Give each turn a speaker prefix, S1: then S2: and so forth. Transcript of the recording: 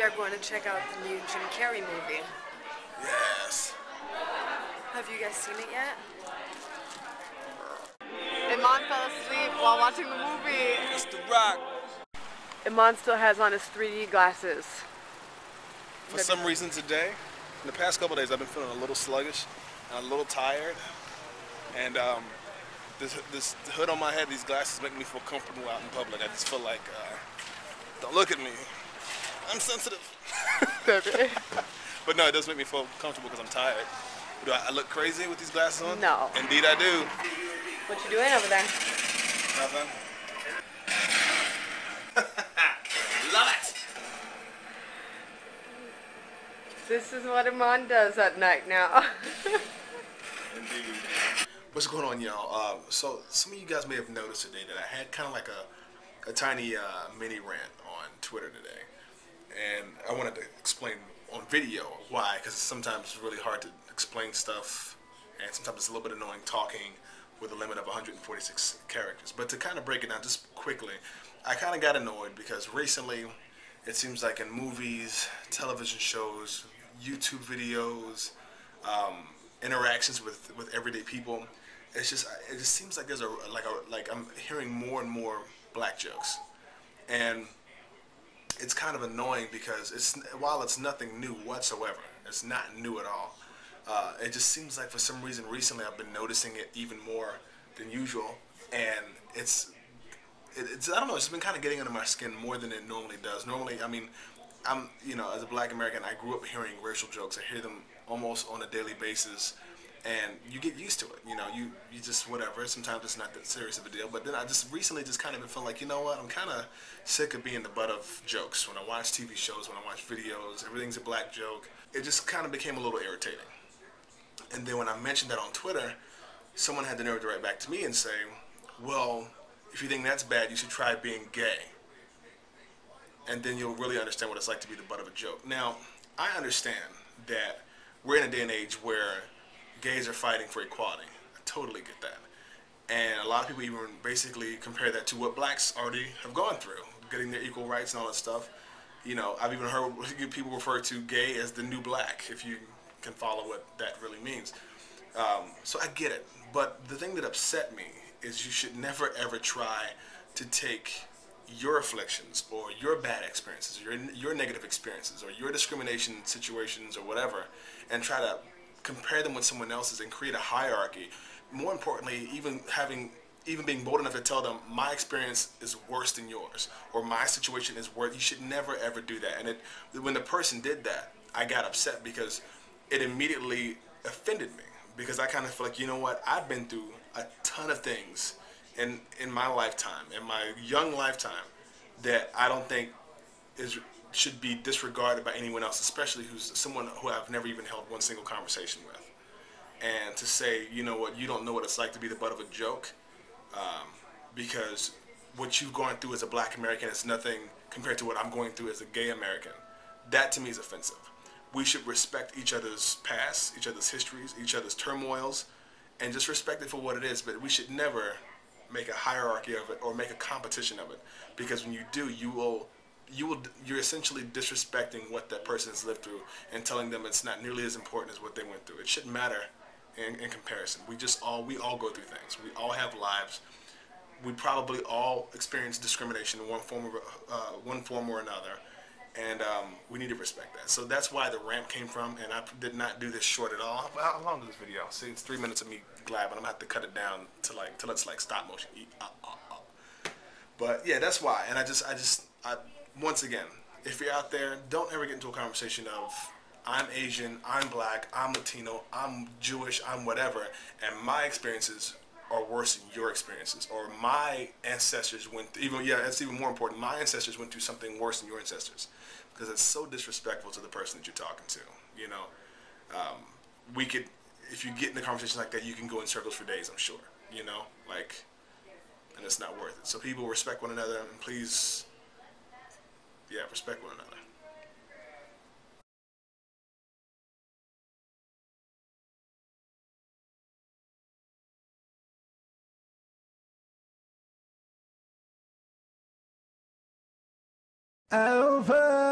S1: are going to check out the new Jim Carrey movie.
S2: Yes.
S1: Have you guys seen it yet?
S3: Iman fell asleep while watching the movie.
S2: It's The Rock.
S1: Iman still has on his 3D glasses.
S2: For some reason today, in the past couple of days, I've been feeling a little sluggish and a little tired. And this hood on my head, these glasses make me feel comfortable out in public. I just feel like, don't look at me. I'm sensitive. But no, it does make me feel comfortable because I'm tired. Do I look crazy with these glasses on?
S1: No.
S2: Indeed I do.
S1: What you doing over there?
S2: Nothing. Love it!
S1: This is what Iman does at night now.
S2: Indeed. What's going on, y'all? So some of you guys may have noticed today that I had kind of like a tiny mini rant on Twitter today. And I wanted to explain on video why, because sometimes it's really hard to explain stuff, and sometimes it's a little bit annoying talking with a limit of 146 characters. But to kind of break it down just quickly, I kind of got annoyed because recently it seems like in movies, television shows, YouTube videos, interactions with everyday people, it just seems like there's like I'm hearing more and more black jokes, and it's kind of annoying because while it's nothing new whatsoever, it's not new at all. It just seems like for some reason recently I've been noticing it even more than usual, and it's I don't know, it's been kind of getting under my skin more than it normally does. Normally, I mean, as a black American, I grew up hearing racial jokes. I hear them almost on a daily basis, and you get used to it. You just whatever. Sometimes it's not that serious of a deal. But then I just recently just kind of been feeling like, you know what, I'm kind of sick of being the butt of jokes. When I watch TV shows, when I watch videos, everything's a black joke. It just kind of became a little irritating. And then when I mentioned that on Twitter, someone had the nerve to write back to me and say, well, if you think that's bad, you should try being gay. And then you'll really understand what it's like to be the butt of a joke. Now, I understand that we're in a day and age where gays are fighting for equality. I totally get that. And a lot of people even basically compare that to what blacks already have gone through, getting their equal rights and all that stuff. I've even heard people refer to gay as the new black, if you can follow what that really means. So I get it. But the thing that upset me is you should never ever try to take your afflictions or your bad experiences or your negative experiences or your discrimination situations or whatever and try to compare them with someone else's and create a hierarchy. More importantly, even being bold enough to tell them my experience is worse than yours or my situation is worse. You should never ever do that. And when the person did that, I got upset because it immediately offended me, because I kind of feel like, you know what, I've been through a ton of things in my lifetime, in my young lifetime, that I don't think should be disregarded by anyone else, especially who's someone who I've never even held one single conversation with. And to say, you know what, you don't know what it's like to be the butt of a joke, because what you've gone through as a black American is nothing compared to what I'm going through as a gay American. That to me is offensive. We should respect each other's past, each other's histories, each other's turmoils, and just respect it for what it is. But we should never make a hierarchy of it or make a competition of it, because when you do, you're essentially disrespecting what that person has lived through and telling them it's not nearly as important as what they went through. It shouldn't matter in comparison. We all go through things. We all have lives. We probably all experience discrimination in one form or another. And we need to respect that. So that's why the rant came from, and I did not do this short at all. How long is this video? See, it's 3 minutes of me glad, but I'm gonna have to cut it down till it's like stop motion. But yeah, that's why. And I once again, if you're out there, don't ever get into a conversation of I'm Asian, I'm black, I'm Latino, I'm Jewish, I'm whatever, and my experiences are worse than your experiences, or my ancestors went through, that's even more important, my ancestors went through something worse than your ancestors, because it's so disrespectful to the person that you're talking to. If you get in a conversation like that, you can go in circles for days, I'm sure, and it's not worth it. So people, respect one another, and please, respect one another.
S4: Over.